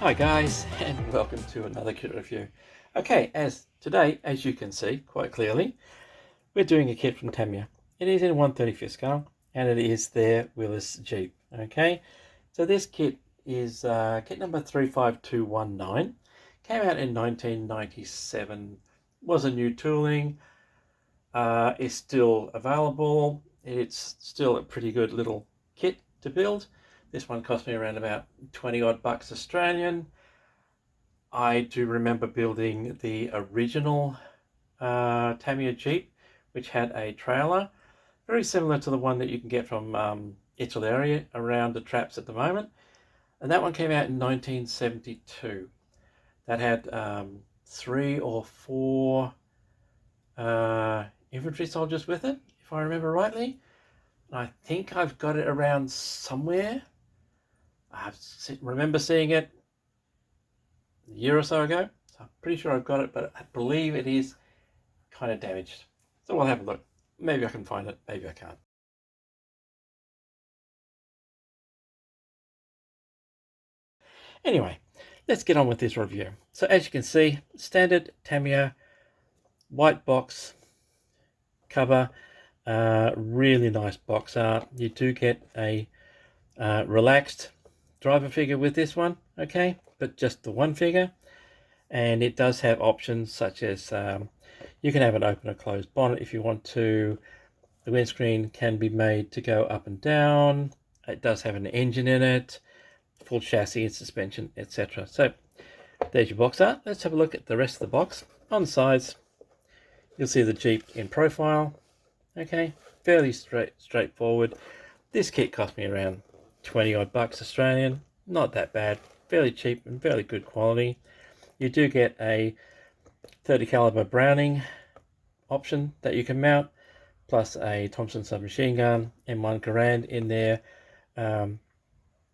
Hi guys, and welcome to another kit review. Okay, today, as you can see quite clearly, we're doing a kit from Tamiya. It is in 1/35 scale, and it is their Willys Jeep. Okay, so this kit is kit number 35219. Came out in 1997. Was a new tooling. Is still available. It's still a pretty good little kit to build. This one cost me around about 20 odd bucks Australian. I do remember building the original Tamiya Jeep, which had a trailer, very similar to the one that you can get from Italy around the traps at the moment. And that one came out in 1972. That had 3 or 4 infantry soldiers with it, if I remember rightly. And I think I've got it around somewhere. I remember seeing it a year or so ago, so I'm pretty sure I've got it, but I believe it is kind of damaged. So we'll have a look. Maybe I can find it, maybe I can't. Anyway, let's get on with this review. So as you can see, standard Tamiya white box cover, really nice box art. You do get a relaxed driver figure with this one, okay, but just the one figure. And it does have options such as you can have an open or closed bonnet if you want to. The windscreen can be made to go up and down. It does have an engine in it, full chassis and suspension, etc. So there's your box art. Let's have a look at the rest of the box. On the sides, you'll see the Jeep in profile. Okay, fairly straightforward. This kit cost me around 20 odd bucks Australian. Not that bad, fairly cheap and fairly good quality. You do get a 30 caliber Browning option that you can mount, plus a Thompson submachine gun, M1 Garand in their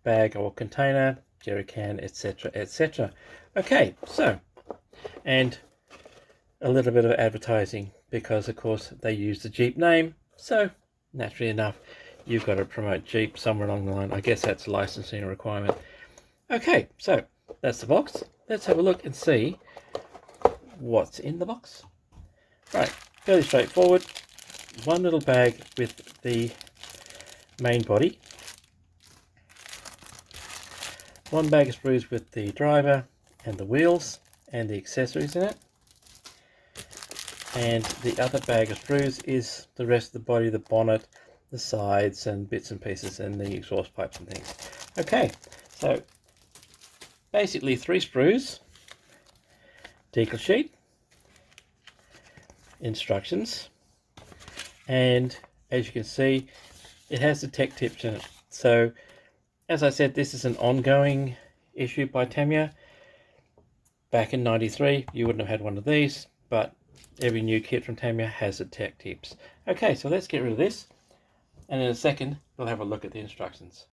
bag or container, jerry can, etc, etc. Okay, so, and a little bit of advertising, because of course they use the Jeep name, so naturally enough you've got to promote Jeep somewhere along the line. I guess that's a licensing requirement. Okay, so that's the box. Let's have a look and see what's in the box. Right, fairly straightforward. One little bag with the main body. One bag of sprues with the driver and the wheels and the accessories in it. And the other bag of sprues is the rest of the body, the bonnet, the sides and bits and pieces, and the exhaust pipes and things. Okay, so basically 3 sprues, decal sheet, instructions, and as you can see, it has the tech tips in it. So as I said, this is an ongoing issue by Tamiya. Back in 93 you wouldn't have had one of these, but every new kit from Tamiya has the tech tips. Okay, so let's get rid of this, and in a second we'll have a look at the instructions.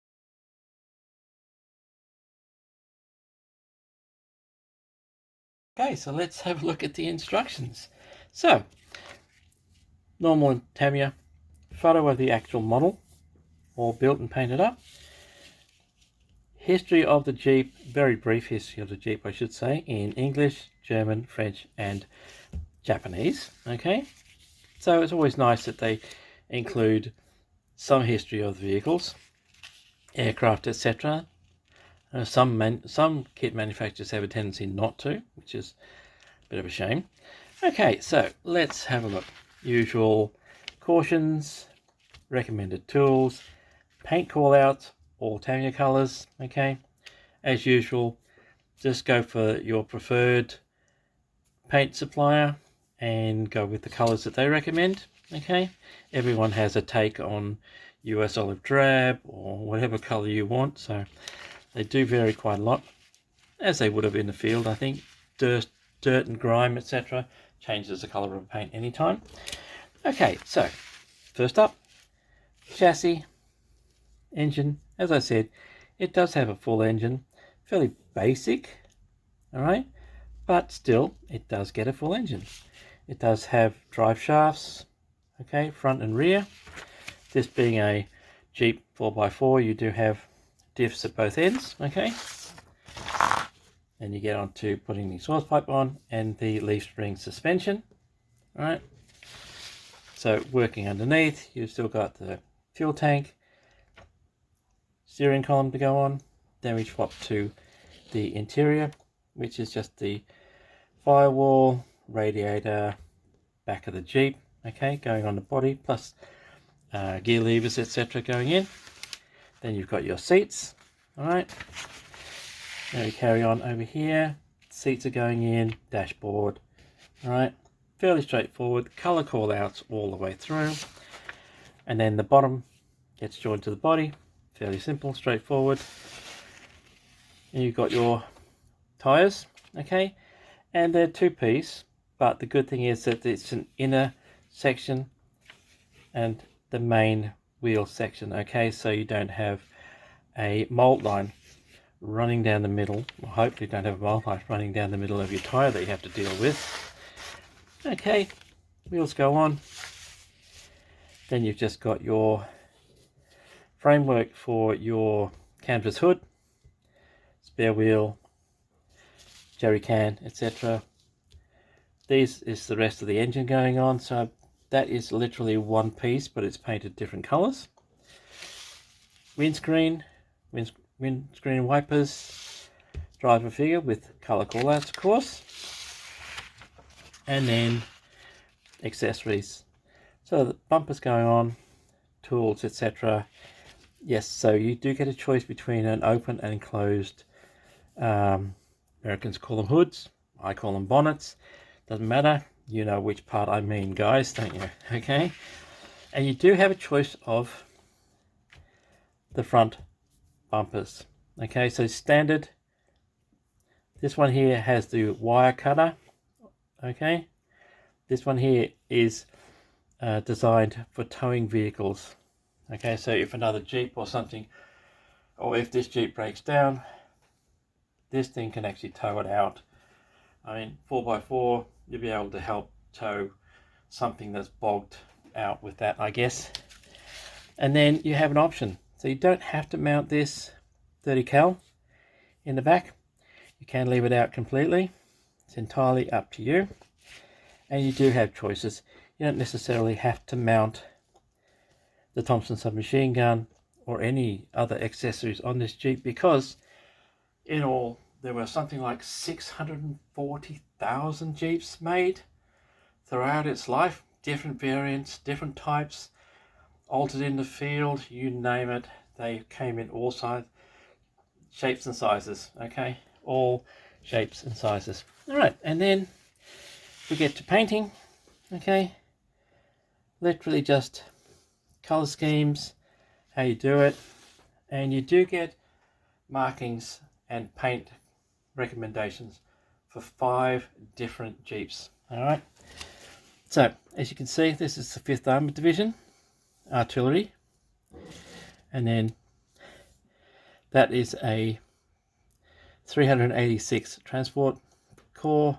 Okay, so let's have a look at the instructions. So, normal Tamiya, photo of the actual model, all built and painted up. History of the Jeep, very brief history of the Jeep I should say, in English, German, French and Japanese. Okay, so it's always nice that they include some history of the vehicles, aircraft, etc. Some kit manufacturers have a tendency not to, which is a bit of a shame. Okay, so let's have a look. Usual cautions, recommended tools, paint call outs, all Tamiya colors. Okay, as usual, just go for your preferred paint supplier and go with the colors that they recommend. Okay, everyone has a take on US olive drab or whatever color you want, so they do vary quite a lot, as they would have in the field. I think dirt and grime, etc. changes the color of paint anytime. Okay, so first up, chassis, engine. As I said, it does have a full engine, fairly basic, all right, but still it does get a full engine. It does have drive shafts, okay, front and rear. This being a Jeep 4x4, you do have diffs at both ends. Okay, Then you get on to putting the exhaust pipe on and the leaf spring suspension. All right. So working underneath, you've still got the fuel tank, steering column to go on. Then we swap to the interior, which is just the firewall, radiator, back of the Jeep, okay, going on the body, plus gear levers, etc. going in. Then you've got your seats. All right. Now we carry on over here. Seats are going in, dashboard. All right. Fairly straightforward. Color call outs all the way through. And then the bottom gets joined to the body. Fairly simple, straightforward. And you've got your tires, okay, and they're two-piece, but the good thing is that it's an inner section and the main wheel section, okay, so you don't have a mold line running down the middle, or hopefully don't have a mold line running down the middle of your tire that you have to deal with. Okay, wheels go on. Then you've just got your framework for your canvas hood, spare wheel, jerry can, etc. This is the rest of the engine going on, so that is literally one piece, but it's painted different colors. Windscreen wipers, driver figure with color callouts, of course, and then accessories. So the bumpers going on, tools, etc. Yes, so you do get a choice between an open and closed. Americans call them hoods, I call them bonnets. Doesn't matter, you know which part I mean, guys, don't you? Okay, and you do have a choice of the front bumpers. Okay, so standard, this one here has the wire cutter. Okay, this one here is designed for towing vehicles. Okay, so if another Jeep or something, or if this Jeep breaks down, this thing can actually tow it out. I mean, 4x4, you'll be able to help tow something that's bogged out with that, I guess. And then you have an option. So you don't have to mount this 30 cal in the back. You can leave it out completely. It's entirely up to you. And you do have choices. You don't necessarily have to mount the Thompson submachine gun or any other accessories on this Jeep, because in all there were something like 640,000 Jeeps made throughout its life, different variants, different types, altered in the field, you name it. They came in all sizes, shapes and sizes, okay, all shapes and sizes. All right, and then we get to painting. Okay, literally just color schemes, how you do it, and you do get markings and paint recommendations for 5 different Jeeps. All right, so as you can see, this is the 5th Armored Division artillery, and then that is a 386 transport corps.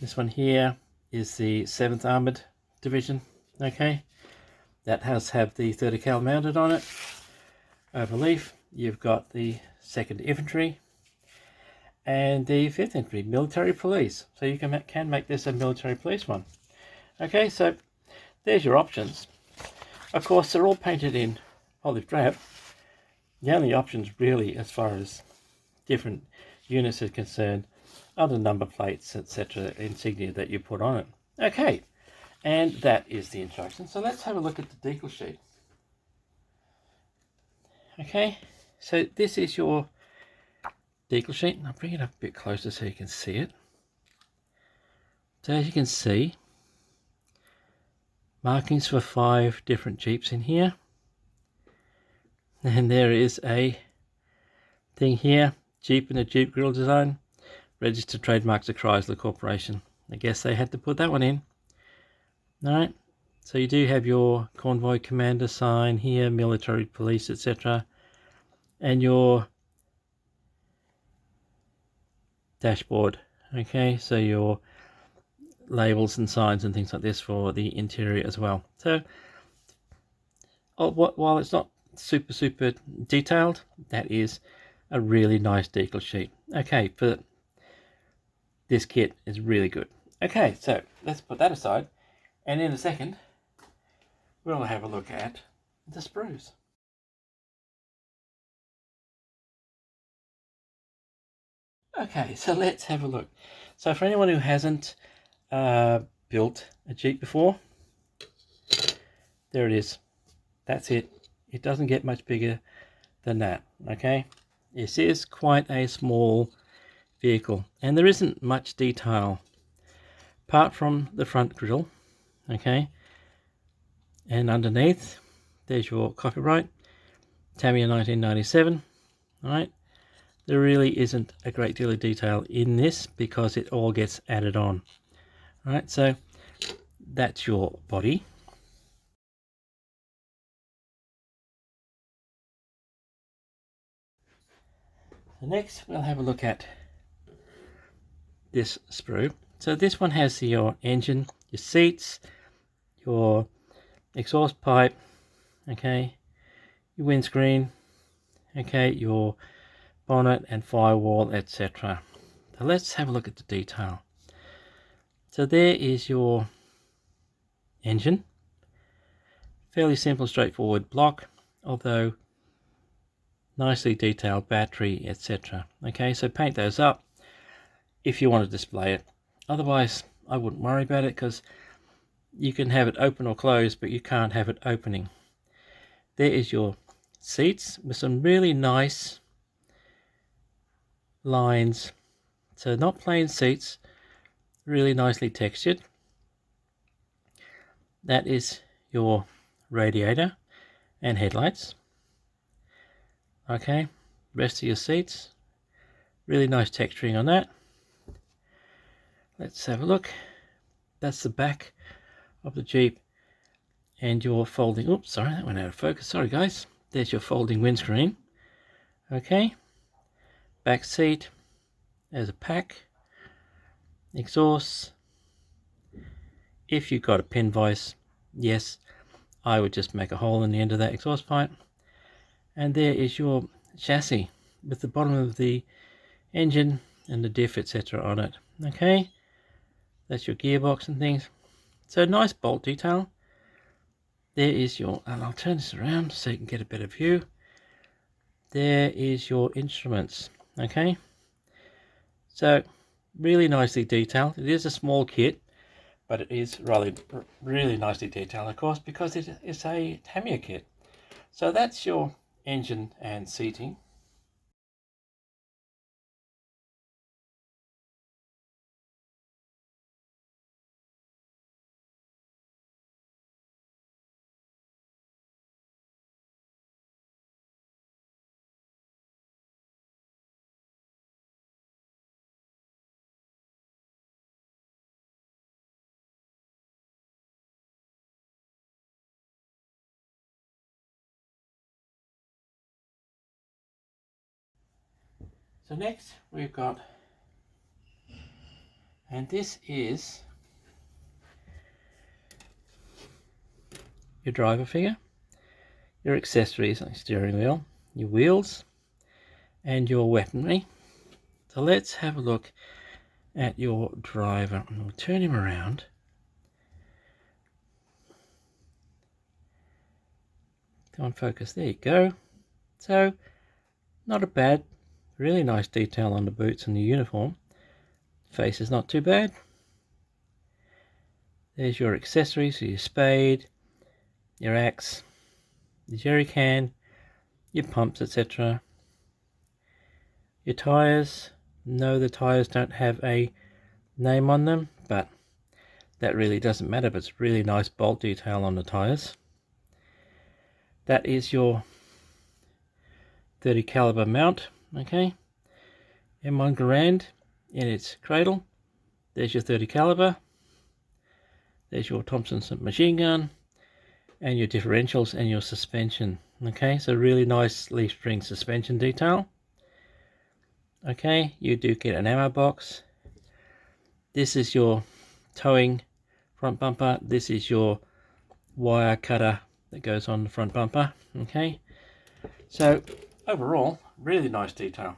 This one here is the 7th Armored Division. Okay, that has have the 30 cal mounted on it. Overleaf, you've got the 2nd Infantry and the 5th Infantry, military police. So you can make this a military police one. Okay, so there's your options. Of course, they're all painted in olive drab. The only options really, as far as different units are concerned, are the number plates, etc., insignia that you put on it. Okay, and that is the instruction. So let's have a look at the decal sheet. Okay, so this is your decal sheet. I'll bring it up a bit closer so you can see it. So as you can see, markings for 5 different Jeeps in here. And there is a thing here, Jeep and the Jeep Grill Design, registered trademarks of Chrysler Corporation. I guess they had to put that one in. Alright, so you do have your convoy commander sign here, military police, etc. And your dashboard. Okay, so your labels and signs and things like this for the interior as well. So while it's not super detailed, that is a really nice decal sheet. Okay, for this kit is really good. Okay, so let's put that aside, and in a second we'll have a look at the sprues. Okay, so let's have a look. So for anyone who hasn't built a Jeep before, there it is. That's it. It doesn't get much bigger than that. Okay, this is quite a small vehicle, and there isn't much detail apart from the front grille. Okay, and underneath there's your copyright Tamiya 1997. All right, there really isn't a great deal of detail in this because it all gets added on. All right, so that's your body. So next we'll have a look at this sprue. So this one has your engine, your seats, your exhaust pipe, okay, your windscreen, okay, your bonnet and firewall, etc. So let's have a look at the detail. So there is your engine, fairly simple, straightforward block, although nicely detailed battery, etc. Okay, so paint those up if you want to display it. Otherwise, I wouldn't worry about it because you can have it open or closed, but you can't have it opening. There is your seats with some really nice lines. So not plain seats, really nicely textured. That is your radiator and headlights. Okay, rest of your seats, really nice texturing on that. Let's have a look. That's the back of the Jeep, and your folding, oops, sorry, that went out of focus, sorry guys. There's your folding windscreen. Okay, back seat, there's a pack, exhaust. If you've got a pin vise, yes, I would just make a hole in the end of that exhaust pipe. And there is your chassis with the bottom of the engine and the diff, etc. on it. Okay, that's your gearbox and things. So nice bolt detail. There is your, and I'll turn this around so you can get a better view. There is your instruments. Okay, so really nicely detailed. It is a small kit, but it is really nicely detailed, of course, because it is a Tamiya kit. So that's your engine and seating. So next we've got, and this is your driver figure, your accessories like steering wheel, your wheels, and your weaponry. So let's have a look at your driver, and we'll turn him around. Come on, focus, there you go. So not a bad, really nice detail on the boots and the uniform. Face is not too bad. There's your accessories, so your spade, your axe, the jerry can, your pumps, etc. Your tires, no, the tires don't have a name on them, but that really doesn't matter, but it's really nice bolt detail on the tires. That is your 30 caliber mount, okay, M1 Garand in its cradle. There's your 30 caliber. There's your Thompson machine gun and your differentials and your suspension. Okay, so really nice leaf spring suspension detail. Okay, you do get an ammo box. This is your towing front bumper. This is your wire cutter that goes on the front bumper. Okay, so overall really nice detail.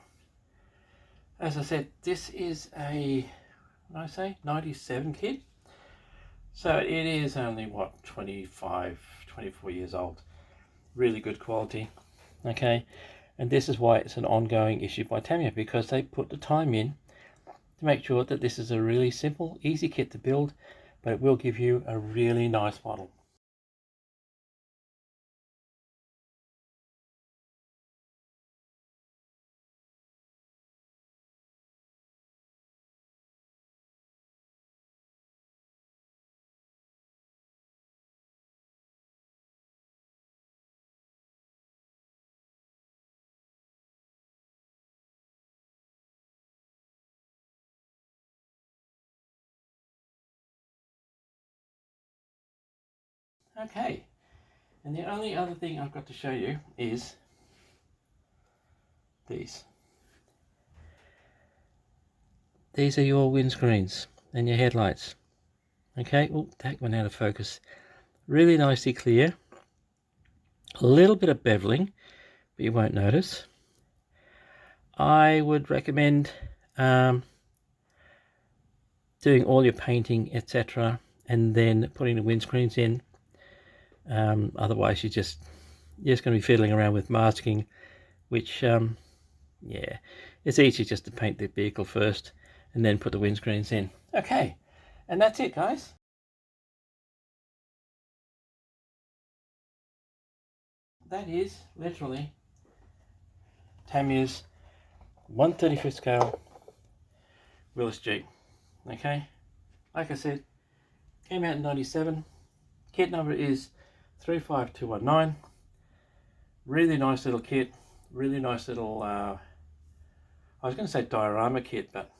As I said, this is a I say 97 kit. So it is only what, 25, 24 years old. Really good quality. Okay, and this is why it's an ongoing issue by Tamiya, because they put the time in to make sure that this is a really simple, easy kit to build, but it will give you a really nice model. Okay, and the only other thing I've got to show you is these. These are your windscreens and your headlights. Okay, oh, that went out of focus. Really nicely clear. A little bit of beveling, but you won't notice. I would recommend doing all your painting, etc., and then putting the windscreens in. Otherwise, you're just going to be fiddling around with masking, which, yeah, it's easy just to paint the vehicle first and then put the windscreens in. Okay, and that's it, guys. That is literally Tamiya's 1/35 scale Willys Jeep. Okay, like I said, came out in 97. Kit number is 35219. Really nice little kit. Really nice little, I was going to say diorama kit, but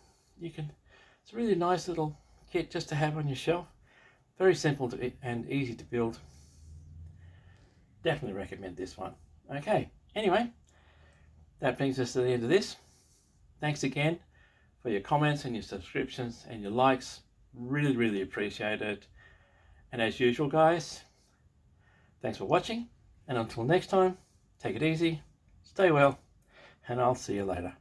it's a really nice little kit just to have on your shelf. Very simple and easy to build. Definitely recommend this one. Okay, anyway, that brings us to the end of this. Thanks again for your comments and your subscriptions and your likes. Really, really appreciate it. And as usual, guys, thanks for watching. And until next time, take it easy, stay well, and I'll see you later.